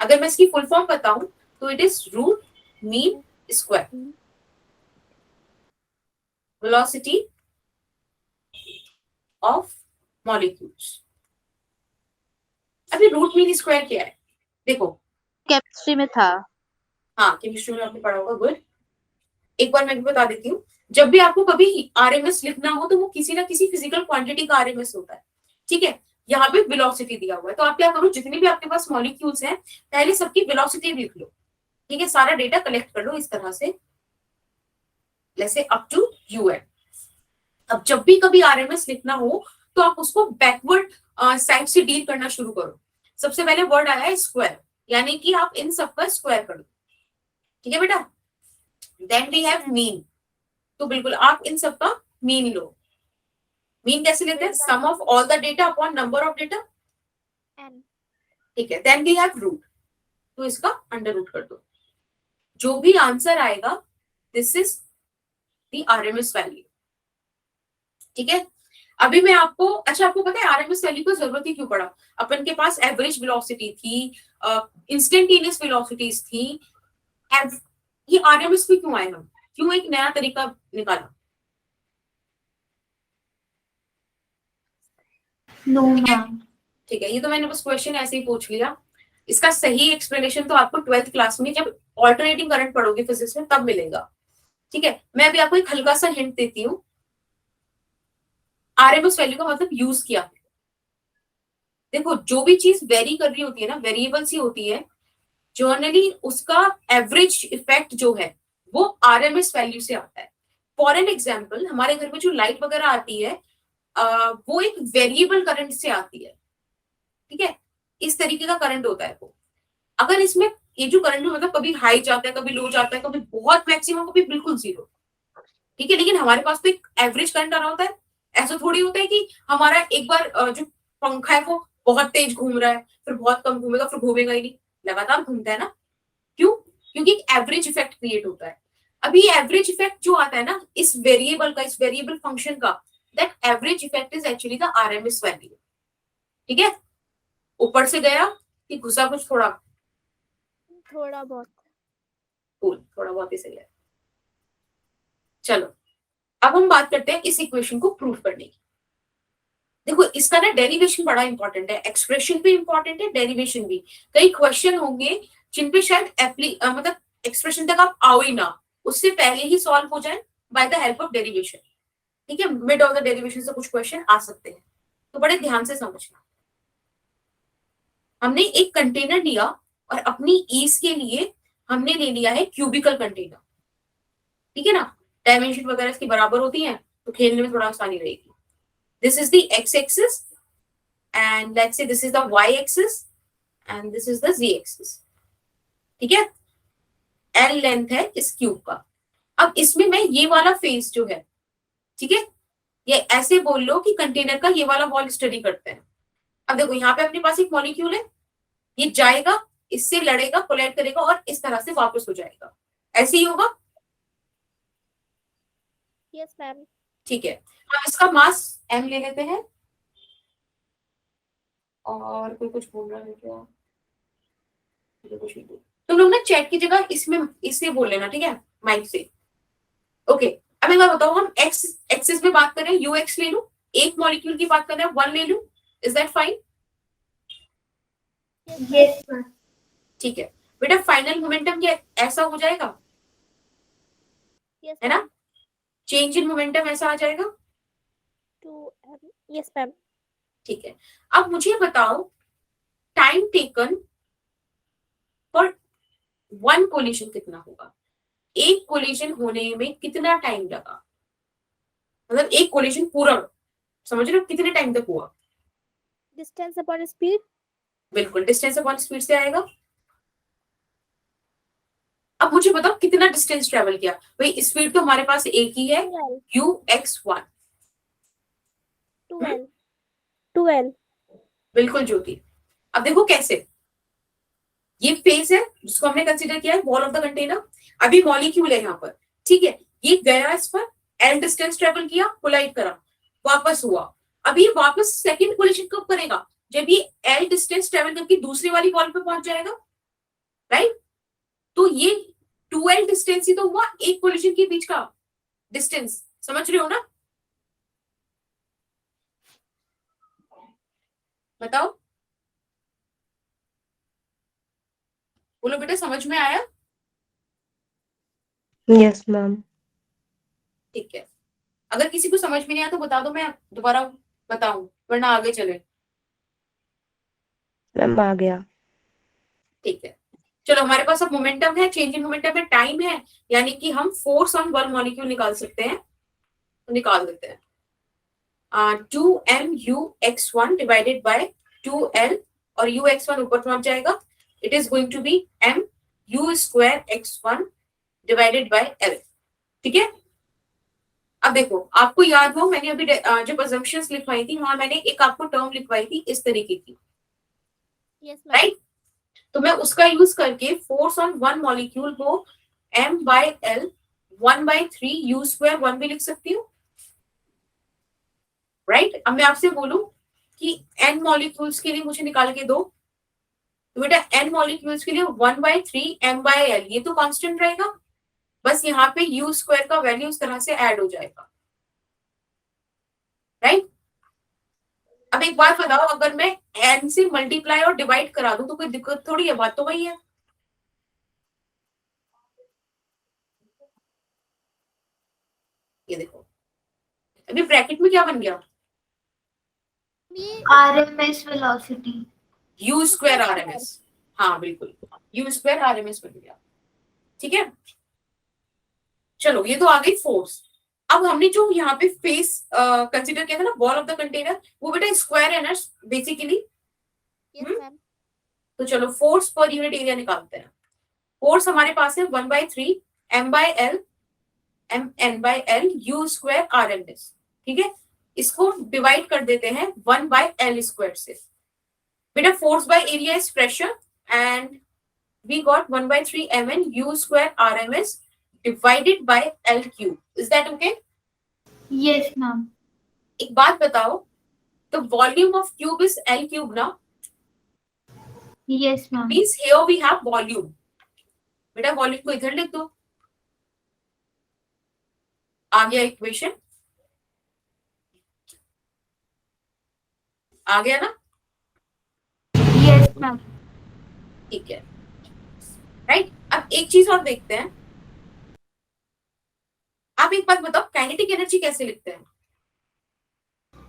[SPEAKER 1] अगर मैं इसकी फुल फॉर्म बताऊं तो it is root mean square velocity of molecules. अभी रूट मीन स्क्वायर क्या है? देखो,
[SPEAKER 5] केमिस्ट्री में था।
[SPEAKER 1] हाँ, केमिस्ट्री में आपने पढ़ा होगा, गुड। एक बार मैं भी बता देती हूँ, जब भी आपको कभी आरएमएस लिखना हो तो वो किसी ना किसी फिजिकल क्वांटिटी का आरएमएस होता है, ठीक है। यहाँ पे वेलोसिटी दिया हुआ है, तो आप क्या करो, जितने भी आपके पास मॉलिक्यूल्स हैं पहले सबकी वेलोसिटी लिख लो, ठीक है, सारा डेटा कलेक्ट कर लो इस तरह से, जैसे अप टू UN। अब जब भी कभी आरएमएस लिखना हो तो आप उसको बैकवर्ड साइड से डील करना शुरू करो। सबसे पहले वर्ड आया है स्क्वायर, यानी कि आप इन सबका स्क्वायर कर लो, ठीक है बेटा। देन वी हैव मीन, तो बिल्कुल आप इन सबका मीन लो। मीन कैसे लेते हैं? Sum of all the data upon number of data,
[SPEAKER 3] N.
[SPEAKER 1] ठीक है। देन वी हैव रूट, तो इसका अंडर रूट कर दो, जो भी आंसर आएगा this is the RMS value, ठीक है। अभी मैं आपको, अच्छा आपको पता है आरएमएस वैल्यू की जरूरत ही क्यों पड़ा? अपन के पास एवरेज वेलोसिटी थी, इंस्टेंटेनियस वेलोसिटीज थी, ये आरएमएस पे क्यों आए? हम क्यों एक नया तरीका निकाला?
[SPEAKER 2] No ma'am.
[SPEAKER 1] ठीक है, ये तो मैंने बस क्वेश्चन ऐसे ही पूछ लिया, इसका सही एक्सप्लेनेशन तो आपको 12th क्लास में जब ऑल्टरनेटिंग करंट पढ़ोगे फिजिक्स में तब मिलेगा, ठीक है। मैं अभी आपको एक हल्का सा हिंट देती हूँ, आरएमएस वैल्यू का मतलब यूज किया है। देखो, जो भी चीज वेरी कर रही होती है ना, वेरिएबल सी होती है, जर्नली उसका एवरेज इफेक्ट जो है वो आरएमएस वैल्यू से आता है। फॉर एन एग्जाम्पल, हमारे घर में जो लाइट वगैरह आती है वो एक वेरिएबल करंट से आती है, ठीक है, इस तरीके का करंट होता है वो। अगर इसमें ये जो करंट है मतलब कभी हाई जाता है, कभी लो जाता है, कभी बहुत मैक्सिमम, कभी बिल्कुल जीरो, ठीक है, लेकिन हमारे पास तो एक एवरेज करंट आ रहा होता है। ऐसा थोड़ी होता है कि हमारा एक बार जो पंखा है वो बहुत तेज घूम रहा है, फिर बहुत कम घूमेगा, फिर घूमेगा ही नहीं, लगातार घूमता है ना। क्यों? क्योंकि एक एवरेज इफेक्ट क्रिएट होता है। अभी एवरेज इफेक्ट जो आता है ना इस वेरिएबल का, इस वेरिएबल फंक्शन का, that average effect is actually the RMS value, ठीक है। ऊपर से गया कि घुसा कुछ थोड़ा?
[SPEAKER 3] थोड़ा बहुत।
[SPEAKER 1] कूल, थोड़ा बहुत ही सही है। चलो, अब हम बात करते हैं इस इक्वेशन को प्रूव करने की। देखो इसका ना डेरिवेशन बड़ा इंपॉर्टेंट है, एक्सप्रेशन भी इंपॉर्टेंट है, डेरिवेशन भी। कई क्वेश्चन होंगे जिन पे शायद मतलब एक्सप्रेशन तक आप आओ ही ना, उससे पहले ही सॉल्व हो जाए by the help of derivation. ठीक है, मिड ऑफ द डेरिवेशन से कुछ क्वेश्चन आ सकते हैं, तो बड़े ध्यान से समझना। हमने एक कंटेनर लिया और अपनी ईज के लिए हमने ले लिया है क्यूबिकल कंटेनर। ठीक है ना, डायमेंशन वगैरह इसकी बराबर होती हैं, तो खेलने में थोड़ा आसानी रहेगी। This is the X axis and let's say this is the Y axis and this is the Z axis. ठीक है, एल लेंथ है इस क्यूब का। अब इसमें मैं ये वाला फेस जो है, ठीक है, ये ऐसे बोल लो कि कंटेनर का ये वाला वॉल स्टडी करते हैं। अब देखो यहाँ पे अपने पास एक मॉलिक्यूल है, ये जाएगा, इससे लड़ेगा, कोलाइड करेगा और इस तरह से वापस हो जाएगा, ऐसे ही होगा।
[SPEAKER 3] Yes ma'am.
[SPEAKER 1] ठीक है, अब इसका मास m ले लेते हैं। और कोई कुछ बोल रहा है क्या? कुछ नहीं। तुम लोग ना चैट की जगह इसमें इससे बोल लेना, ठीक है, माइक से। ओके, अब एक बार बताओ, हम एक्स एक्सिस में बात करें, यू एक्स ले लूं, एक मॉलिक्यूल की बात कर रहे हैं, 1 ले लूं, is that fine?
[SPEAKER 2] Yes ma'am.
[SPEAKER 1] ठीक है बेटा, फाइनल मोमेंटम क्या ऐसा हो जाएगा,
[SPEAKER 3] यस
[SPEAKER 1] है ना, चेंज इन मोमेंटम ऐसा आ जाएगा।
[SPEAKER 3] Two yes ma'am.
[SPEAKER 1] ठीक है, अब मुझे बताओ टाइम टेकन फॉर 1 कोलिजन कितना होगा, एक कोलिजन होने में कितना टाइम लगा, मतलब एक कोलिजन पूरा, समझ रहे हो, कितने टाइम तक हुआ?
[SPEAKER 3] Distance upon speed.
[SPEAKER 1] बिल्कुल, डिस्टेंस अपॉन स्पीड से आएगा। अब मुझे बताओ कितना डिस्टेंस ट्रेवल किया, भाई स्पीड तो हमारे पास एक ही है, ux1।
[SPEAKER 3] 12।
[SPEAKER 1] बिल्कुल ज्योति। अब देखो कैसे, ये फेस है जिसको हमने कंसीडर किया है वॉल ऑफ द कंटेनर, अभी मॉलिक्यूल है यहाँ पर, ठीक है, ये गया इस पर, एल डिस्टेंस ट्रेवल किया, कोलाइड करा, वापस हुआ। अब ये वापस सेकंड कोलिजन कब करेगा, जब ये एल डिस्टेंस ट्रेवल करके दूसरी वाली वॉल पे पहुंच जाएगा, राइट। तो ये 2l डिस्टेंस ही तो हुआ एक कोलिजन के बीच का डिस्टेंस, समझ रहे हो ना? बताओ, बोलो बेटा, समझ में आया?
[SPEAKER 6] Yes ma'am.
[SPEAKER 1] ठीक है, अगर किसी को समझ में नहीं आया तो बता दो, मैं दोबारा बताऊं, वरना आगे चले।
[SPEAKER 6] मैम आ गया।
[SPEAKER 1] ठीक है, चलो, हमारे पास अब मोमेंटम है, चेंज इन मोमेंटम है, टाइम है, यानी कि हम फोर्स ऑन 1 मॉलिक्यूल निकाल सकते हैं, तो निकाल देते हैं। 2mu(x1) डिवाइडेड बाय 2l, और ux1 ऊपर पहुंच जाएगा, it is going to be mu² divided by l। ठीक है, अब देखो, आपको याद हो मैंने अभी जब assumptions लिखवाई थी, वहां मैंने एक आपको टर्म लिखवाई थी इस तरीके की,
[SPEAKER 3] यस मैम।
[SPEAKER 1] राइट। तो मैं उसका यूज करके फोर्स ऑन 1 मॉलिक्यूल को m/l 1/3 u² 1 भी लिख सकती हूँ, राइट। अब मैं आपसे बोलूं कि n मॉलिक्यूल्स के लिए मुझे निकाल के दो, तो बेटा n मॉलिक्यूल्स के लिए 1/3 m/l, ये तो कांस्टेंट रहेगा, बस यहाँ पे u² का वैल्यू इस तरह से ऐड हो जाएगा, राइट। अब एक बात बताओ, अगर मैं n से मल्टीप्लाई और डिवाइड करा दूं तो कोई दिक्कत थोड़ी है, बात तो वही है। ये देखो, अभी ब्रैकेट में क्या बन गया,
[SPEAKER 2] RMS वेलोसिटी।
[SPEAKER 1] u² RMS, हाँ बिल्कुल, u² RMS बन गया। ठीक है, चलो, ये तो आ गई फोर्स। अब हमने जो यहाँ पे फेस कंसीडर किया था ना, वॉल ऑफ द कंटेनर, वो बेटा स्क्वायर है ना बेसिकली।
[SPEAKER 3] Yes ma'am.
[SPEAKER 1] तो चलो फोर्स पर यूनिट एरिया निकालते हैं। फोर्स हमारे पास है 1/3 m/l n/l u² RMS। ठीक है, इसको डिवाइड कर देते हैं 1/l² से। बेटा force by area is pressure and we got 1/3 mn u² RMS divided by l cube. Is that okay?
[SPEAKER 2] Yes ma'am.
[SPEAKER 1] एक बात बताओ, the volume of cube is l cube ना?
[SPEAKER 2] Yes ma'am.
[SPEAKER 1] Means here we have volume. बेटा volume को इधर लिख दो, आ गया इक्वेशन, आ गया ना?
[SPEAKER 2] Yes ma'am.
[SPEAKER 1] ठीक है, राइट। अब एक चीज और देखते हैं, आप एक बात बताओ, काइनेटिक एनर्जी कैसे लिखते हैं?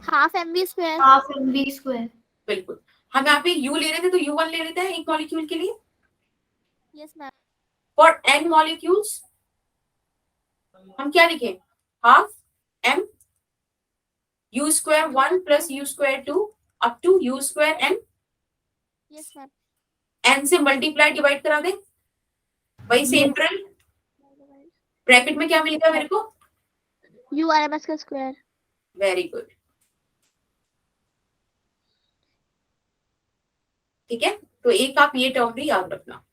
[SPEAKER 3] Half mv square.
[SPEAKER 2] Half mv square.
[SPEAKER 1] बिल्कुल, हम यहाँ पे u ले रहे थे तो u1 ले लेते हैं एक मॉलिक्यूल के लिए।
[SPEAKER 3] Yes ma'am.
[SPEAKER 1] For n molecules हम क्या लिखें? Half m u square 1 plus u square 2 up to u square n।
[SPEAKER 3] Yes ma'am.
[SPEAKER 1] n से मल्टीप्लाई डिवाइड करा दे, वही सेम ड्रिल। ब्रैकेट में क्या मिलेगा मेरे को?
[SPEAKER 3] u rms का स्क्वायर।
[SPEAKER 1] वेरी गुड, ठीक है। तो एक आप ये टर्म भी याद रखना,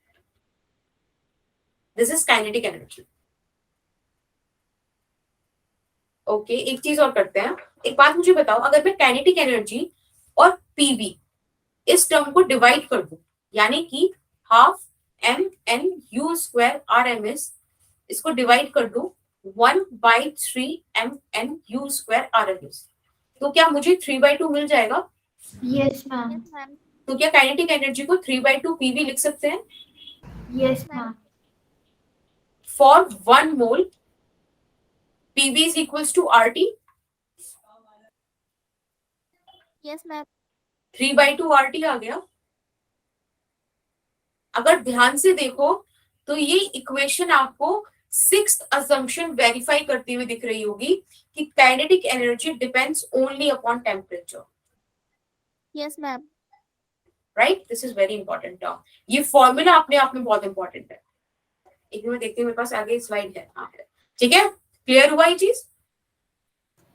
[SPEAKER 1] this is kinetic energy. Okay, एक चीज और करते हैं। एक बात मुझे बताओ, अगर मैं काइनेटिक एनर्जी और पीवी इस टर्म को डिवाइड कर दूं, यानी कि half M N U square R M S, इसको डिवाइड कर दूं 1/3 M N U square R M S, तो क्या मुझे 3/2 मिल जाएगा?
[SPEAKER 2] Yes ma'am.
[SPEAKER 3] Yes ma'am.
[SPEAKER 1] तो क्या काइनेटिक एनर्जी को 3/2 पीवी लिख सकते हैं?
[SPEAKER 2] Yes ma'am.
[SPEAKER 1] For 1 mole PV is equals to RT.
[SPEAKER 3] Yes ma'am.
[SPEAKER 1] 3/2 RT आ गया। अगर ध्यान से देखो तो ये इक्वेशन आपको 6th assumption वेरीफाई करती हुई दिख रही होगी कि kinetic energy depends only upon temperature.
[SPEAKER 3] Yes ma'am.
[SPEAKER 1] Right, this is very important term. ये फॉर्मूला अपने आप में बहुत इंपॉर्टेंट है। एक मिनट देखते हैं, मेरे पास आगे स्लाइड है। हाँ, ठीक है, क्लियर हुआ ये चीज?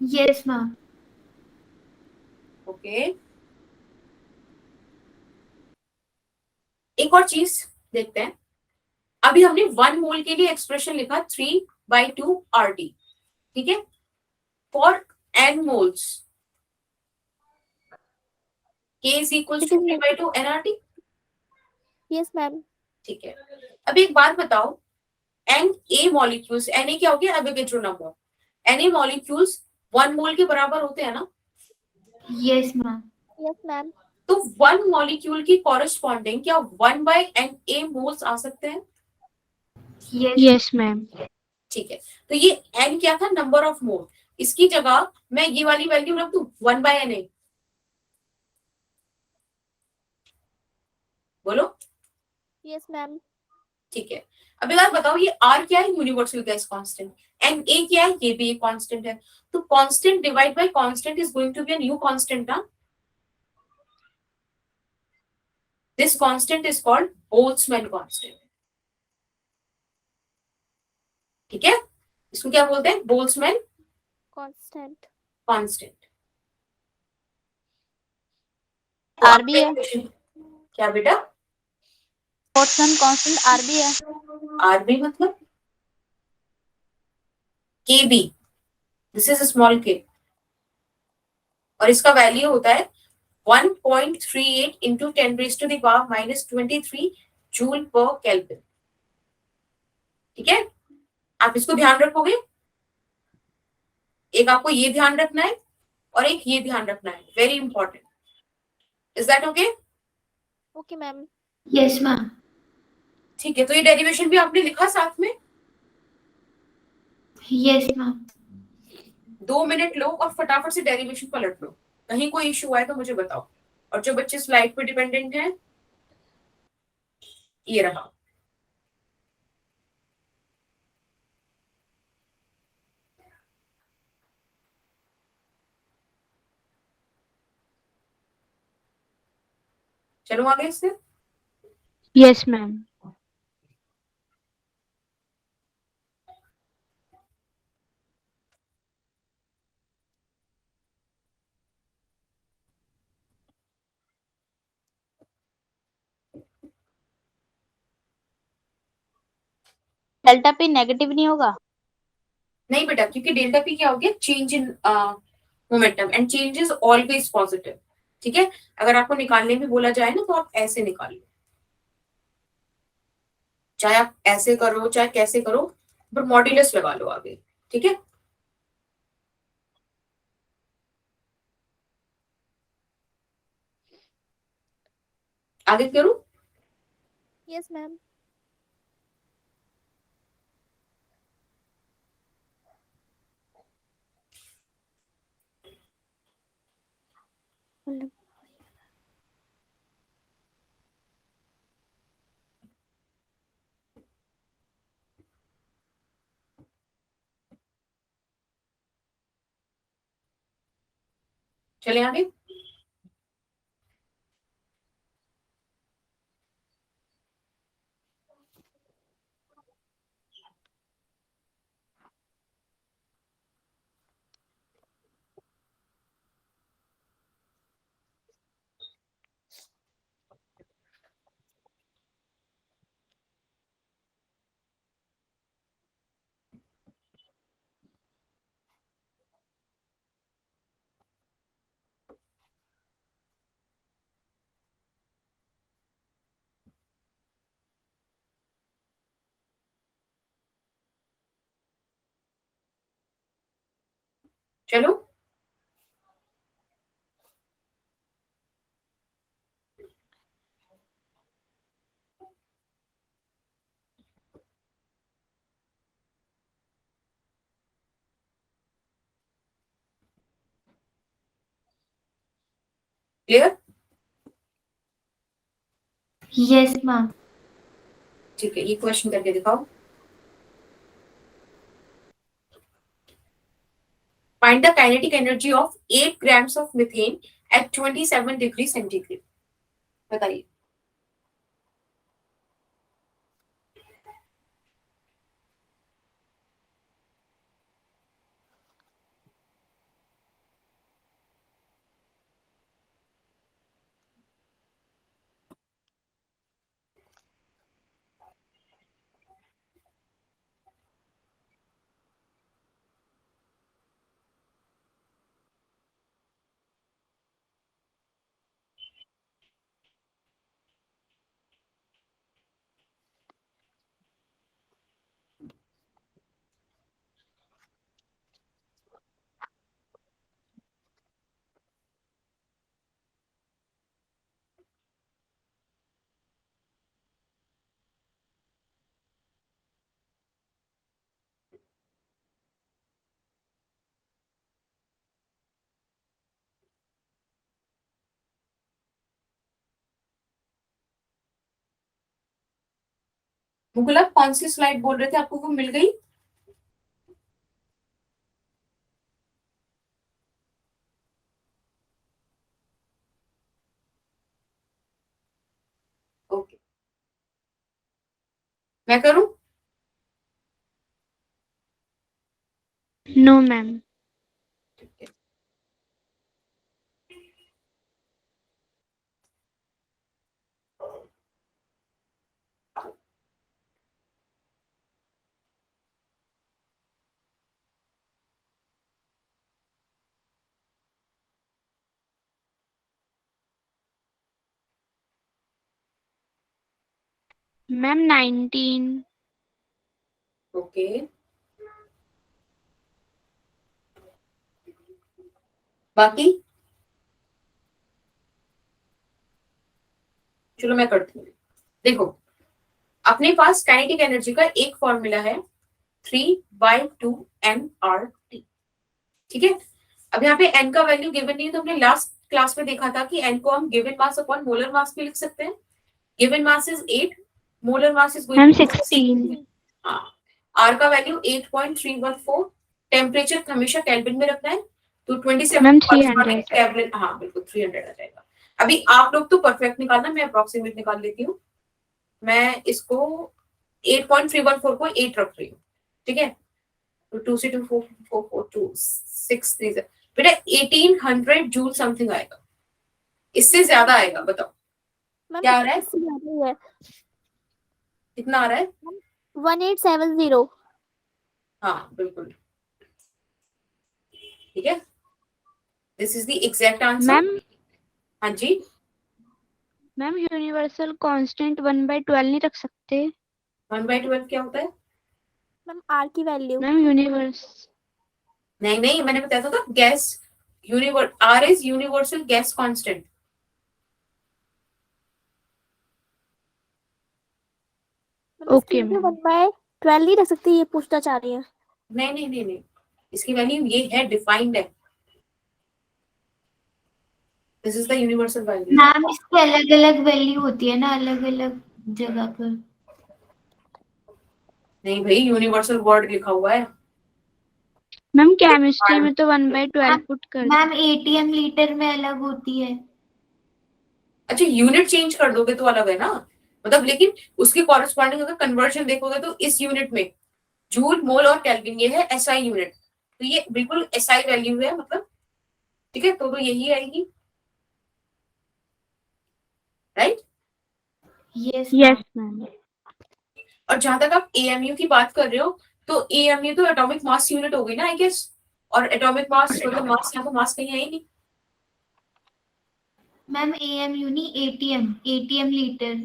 [SPEAKER 2] Yes ma'am.
[SPEAKER 1] ओके, एक और चीज देखते हैं। अभी हमने 1 मोल के लिए एक्सप्रेशन लिखा 3/2 RT, ठीक है। For n moles K is equals to 3/2 nRT।
[SPEAKER 3] Yes ma'am.
[SPEAKER 1] ठीक है, अब एक बात बताओ, Na मॉलिक्यूल्स, Na क्या हो गया? Avogadro number. Na मॉलिक्यूल्स 1 मोल के बराबर होते हैं ना?
[SPEAKER 2] Yes ma'am.
[SPEAKER 3] Yes ma'am.
[SPEAKER 1] तो 1 मॉलिक्यूल की कॉरेस्पॉन्डिंग क्या 1/Na मोल्स आ सकते हैं?
[SPEAKER 4] Yes ma'am.
[SPEAKER 1] ठीक है, तो ये n क्या था? Number of mole. इसकी जगह मैं ये वाली वैल्यू रख दूं 1/Na। बोलो।
[SPEAKER 3] Yes ma'am.
[SPEAKER 1] ठीक है, अब एक बात बताओ, ये R क्या है? Universal gas constant. Na क्या है? ये भी एक कांस्टेंट है। तो constant divide by constant is going to be a new constant ना। This constant is called Boltzmann constant. ठीक है, इसको क्या बोलते हैं? Boltzmann
[SPEAKER 3] constant.
[SPEAKER 1] कांस्टेंट।
[SPEAKER 5] आरबी है।
[SPEAKER 1] क्या बेटा?
[SPEAKER 5] बोल्ट्जमैन कांस्टेंट आरबी है।
[SPEAKER 1] आरबी मतलब केबी, दिस इज स्मॉल के, और इसका वैल्यू होता है 1.38 into 10⁻⁻³ जूल पर केल्विन। ठीक है, आप इसको ध्यान रखोगे। एक आपको ये ध्यान रखना है और एक ये ध्यान रखना है, very important. Is that okay?
[SPEAKER 3] Okay ma'am.
[SPEAKER 2] Yes ma'am.
[SPEAKER 1] ठीक है, तो ये डेरिवेशन भी आपने लिखा साथ में।
[SPEAKER 2] Yes ma'am.
[SPEAKER 1] 2 मिनट लो और फटाफट से डेरिवेशन पलट लो, कहीं कोई इश्यू आए तो मुझे बताओ। और जो बच्चे स्लाइड पे डिपेंडेंट हैं, ये रहा। चलो आगे इससे।
[SPEAKER 4] Yes ma'am.
[SPEAKER 5] Delta P negative नहीं होगा?
[SPEAKER 1] नहीं बेटा, क्योंकि डेल्टा पी क्या हो गया? Change in momentum, and change is always positive. ठीक है, अगर आपको निकालने में बोला जाए ना तो आप ऐसे निकाल लो, चाहे आप ऐसे करो चाहे कैसे करो, पर मॉड्यूलस लगा लो आगे। ठीक है, आगे करूं?
[SPEAKER 3] Yes, ma'am.
[SPEAKER 1] चले आगे। चलो, क्लियर?
[SPEAKER 2] Yes, ma'am.
[SPEAKER 1] ठीक है, ये क्वेश्चन करके दिखाओ। Find the kinetic energy of 8 grams of methane at 27 degrees centigrade. बताइए। मुकुल, आप कौन सी स्लाइड बोल रहे थे, आपको वो मिल गई? ओके, मैं करूं?
[SPEAKER 4] No ma'am.
[SPEAKER 1] ठीक है।
[SPEAKER 4] मैम 19।
[SPEAKER 1] ओके, बाकी चलो मैं करती हूँ। देखो, अपने पास काइनेटिक एनर्जी का एक फॉर्मूला है 3/2 mRT। ठीक है, अब यहाँ पे n का वैल्यू गिवन नहीं है, तो हमने लास्ट क्लास में देखा था कि n को हम given mass upon molar mass भी लिख सकते हैं। Given mass is 8, molar mass is
[SPEAKER 4] ma'am
[SPEAKER 1] going
[SPEAKER 4] 16।
[SPEAKER 1] हाँ, R का वैल्यू 8.314, टेम्परेचर हमेशा केल्विन में रखना है, तो 27
[SPEAKER 4] मैम
[SPEAKER 1] corresponding
[SPEAKER 4] 300।
[SPEAKER 1] केल्विन, हाँ बिल्कुल 300 आ जाएगा। अभी आप लोग तो परफेक्ट निकालना, मैं अप्रोक्सीमेट निकाल लेती हूँ। मैं इसको 8.314 को 8 रख रही हूँ, ठीक है, तो 2 से 2 4 4 4 2 6 3 से बेटा 1800 जूल समथिंग आएगा, इससे ज्यादा आएगा, बताओ
[SPEAKER 3] मैम
[SPEAKER 1] क्या आ रहा है?
[SPEAKER 3] इससे ज्यादा ही है।
[SPEAKER 1] कितना आ रहा है?
[SPEAKER 3] 1870।
[SPEAKER 1] हाँ बिल्कुल, ठीक है, this is the exact answer.
[SPEAKER 4] Ma'am
[SPEAKER 1] हाँ जी,
[SPEAKER 4] मैम यूनिवर्सल कांस्टेंट 1/12 नहीं रख सकते?
[SPEAKER 1] 1/12 क्या होता है?
[SPEAKER 3] मैम आर की वैल्यू।
[SPEAKER 4] मैम यूनिवर्स
[SPEAKER 1] नहीं नहीं, मैंने बताया था gas universe, R is universal gas constant.
[SPEAKER 4] Okay, ma'am.
[SPEAKER 3] 1/12 नहीं रख सकती, ये पूछना चाह रही है।
[SPEAKER 1] नहीं नहीं नहीं नहीं, इसकी वैल्यू ये है, डिफाइंड है। This is the universal value.
[SPEAKER 2] Ma'am इसकी अलग अलग वैल्यू होती है ना, अलग अलग जगह पर।
[SPEAKER 1] नहीं भाई, यूनिवर्सल वर्ड लिखा हुआ है।
[SPEAKER 4] मैम केमिस्ट्री में तो 1/12 पुट कर दो।
[SPEAKER 2] मैम एटीएम लीटर में अलग होती है।
[SPEAKER 1] अच्छा, यूनिट चेंज कर दोगे तो अलग है ना, मतलब, लेकिन उसके कॉरेस्पॉन्डिंग अगर कन्वर्जन देखोगे तो इस यूनिट में जूल, मोल और केल्विन, ये है एसआई यूनिट, तो ये बिल्कुल एसआई वैल्यू है, मतलब, ठीक है, तो यही आएगी, राइट।
[SPEAKER 2] Yes
[SPEAKER 4] yes ma'am.
[SPEAKER 1] और जहां तक आप एएमयू की बात कर रहे हो, तो एएमयू तो एटॉमिक मास यूनिट हो गई ना, आई गेस। और एटॉमिक मास मतलब मास, यहाँ तो मास कहीं है ही नहीं।
[SPEAKER 2] मैम एएमयू नहीं, एटीएम, एटीएम लीटर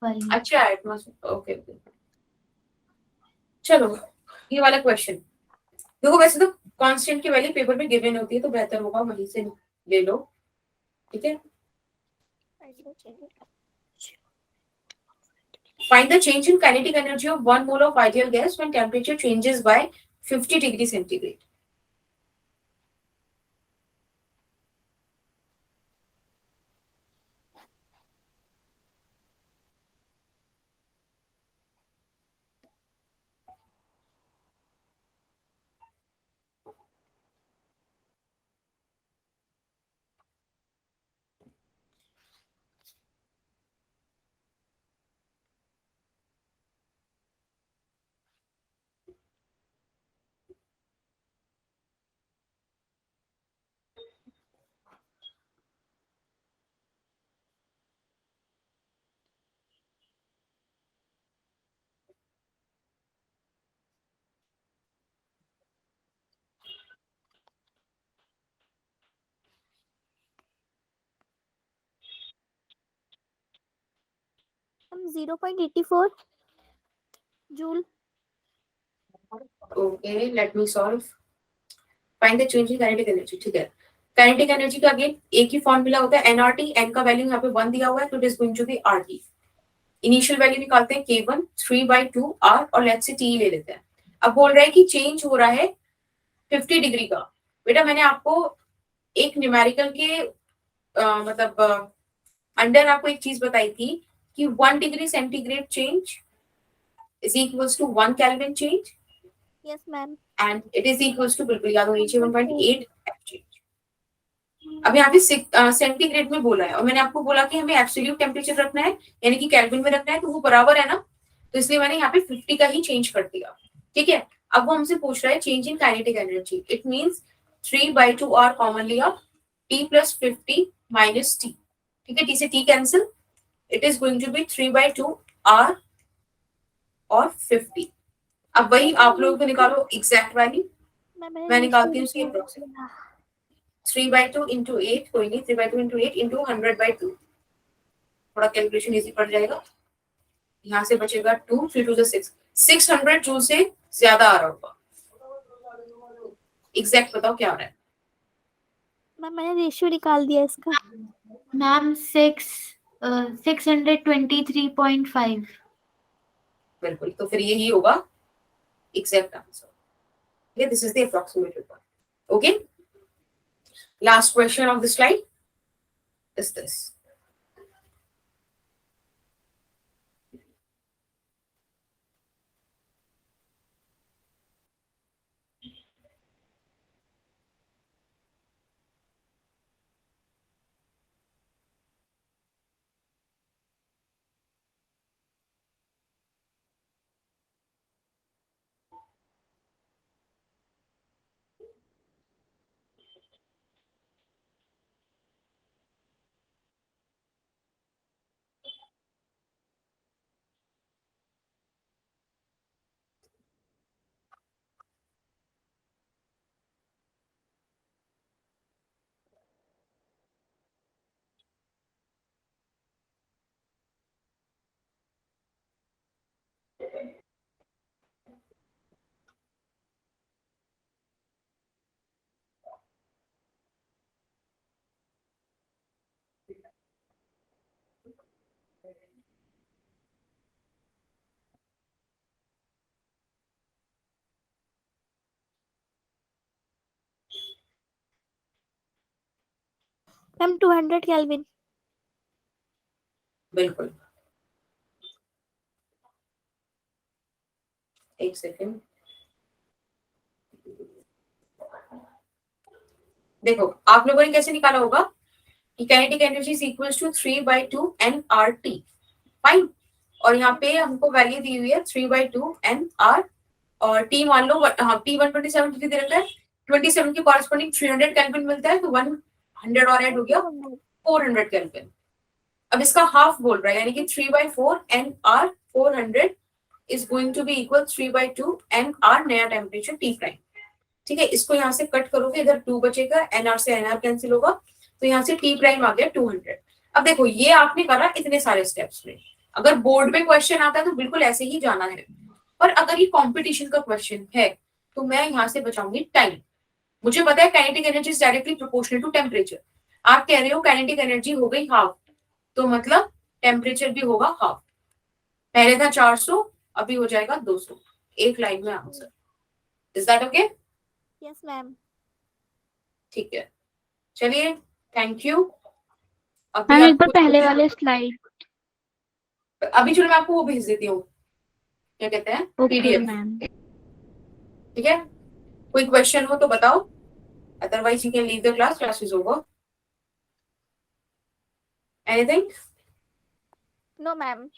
[SPEAKER 2] वाली।
[SPEAKER 1] अच्छा, एटमॉस्फेयर, ओके ओके। चलो, ये वाला क्वेश्चन देखो, वैसे तो कांस्टेंट की वैल्यू पेपर में गिवन होती है, तो बेहतर होगा वहीं से ले लो, ठीक है। Find the change in kinetic energy of 1 mole of ideal gas when temperature changes by 50 degree centigrade.
[SPEAKER 3] हम 0.84 joule.
[SPEAKER 1] Okay, let me solve. Find the change in kinetic energy, ठीक है। काइनेटिक एनर्जी का अगेन एक ही formula होता है, NRT, N का value यहाँ पे 1 दिया हुआ है, तो it is going to be RT. Initial value निकालते हैं K1 3/2 R, और लेट्स से T ले लेते हैं। अब बोल रहा है कि चेंज हो रहा है 50 डिग्री का। बेटा मैंने आपको एक न्यूमेरिकल के मतलब अंडर आपको एक चीज बताई थी कि 1 degree centigrade change is equals to 1 kelvin change,
[SPEAKER 3] yes ma'am.
[SPEAKER 1] And it is equals to, बिल्कुल याद होनी चाहिए, 1.8 F चेंज। अब यहाँ पे सेंटीग्रेड में बोला है, और मैंने आपको बोला कि हमें एब्सोल्यूट टेम्परेचर रखना है, यानी कि केल्विन में रखना है, तो वो बराबर है ना, तो इसलिए मैंने यहाँ पे 50 का ही चेंज कर दिया, ठीक है। अब वो हमसे पूछ रहा है change in kinetic energy, it means 3/2R common लिया, T प्लस 50 माइनस T, ठीक है, T से T cancel, it is going to be 3/2R और 50। अब वही आप लोगों को निकालो एग्जैक्ट वैल्यू, मैं निकालती हूँ उसकी अप्रोक्सीमेट। 3/2 इंटू 8, कोई नहीं, 3/2 इंटू 8 इंटू 100/2, थोड़ा कैलकुलेशन इजी पड़ जाएगा। यहाँ से बचेगा 2, 3 2 6, 600 जूल से ज्यादा आ रहा होगा। एग्जैक्ट बताओ क्या आ रहा है।
[SPEAKER 3] मैम मैंने रेशियो निकाल दिया इसका।
[SPEAKER 2] मैम 623.5।
[SPEAKER 1] बिल्कुल, तो फिर यही होगा एग्जैक्ट आंसर, ठीक है, this is the approximated one. Okay, last question of the slide is this.
[SPEAKER 3] Ma'am 200 kelvin.
[SPEAKER 1] बिल्कुल. एक सेकेंड. देखो आप लोगों ने कैसे निकाला होगा कि kinetic energy is equal to 3/2 nRT. Fine. और यहाँ पे हमको वैल्यू दी हुई है 3/2 nR और T मान लो हाँ T 127 डिग्री दे रखा है. 27 के कॉरेस्पॉन्डिंग 300 केल्विन मिलता है तो 100 और ऐड हो गया 400 केल्विन. अब इसका हाफ बोल रहा है यानी कि 3/4 nR 400 is going to be equal 3/2 nR नया टेम्परेचर T प्राइम. ठीक है. इसको यहाँ से कट करोगे इधर 2 बचेगा. nR से nR कैंसिल होगा तो यहाँ से T प्राइम आ गया 200. अब देखो ये आपने करा इतने सारे स्टेप्स में. अगर बोर्ड में क्वेश्चन आता है तो बिल्कुल ऐसे ही जाना है. पर अगर ये कंपटीशन का क्वेश्चन है तो मैं यहाँ से बचाऊंगी टाइम. मुझे पता है kinetic energy is directly proportional to temperature. आप कह रहे हो काइनेटिक एनर्जी हो गई हाफ तो मतलब टेम्परेचर भी होगा हाफ. पहले था 400 अभी हो जाएगा 200. एक लाइन में answer. Is that okay?
[SPEAKER 3] Yes ma'am.
[SPEAKER 1] ठीक है. चलिए थैंक यू.
[SPEAKER 4] मैम एक बार पहले वाले स्लाइड.
[SPEAKER 1] अभी चलो मैं आपको वो भेज देती हूँ क्या कहते हैं
[SPEAKER 4] ओके
[SPEAKER 1] पीडीएफ.
[SPEAKER 4] मैम.
[SPEAKER 1] ठीक है. कोई क्वेश्चन हो तो बताओ. Otherwise you can leave the class. Class is over. Anything?
[SPEAKER 3] No ma'am.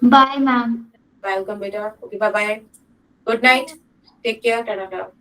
[SPEAKER 2] Bye, ma'am.
[SPEAKER 1] Welcome बेटा. Okay bye bye. Good night. Take care. Tata.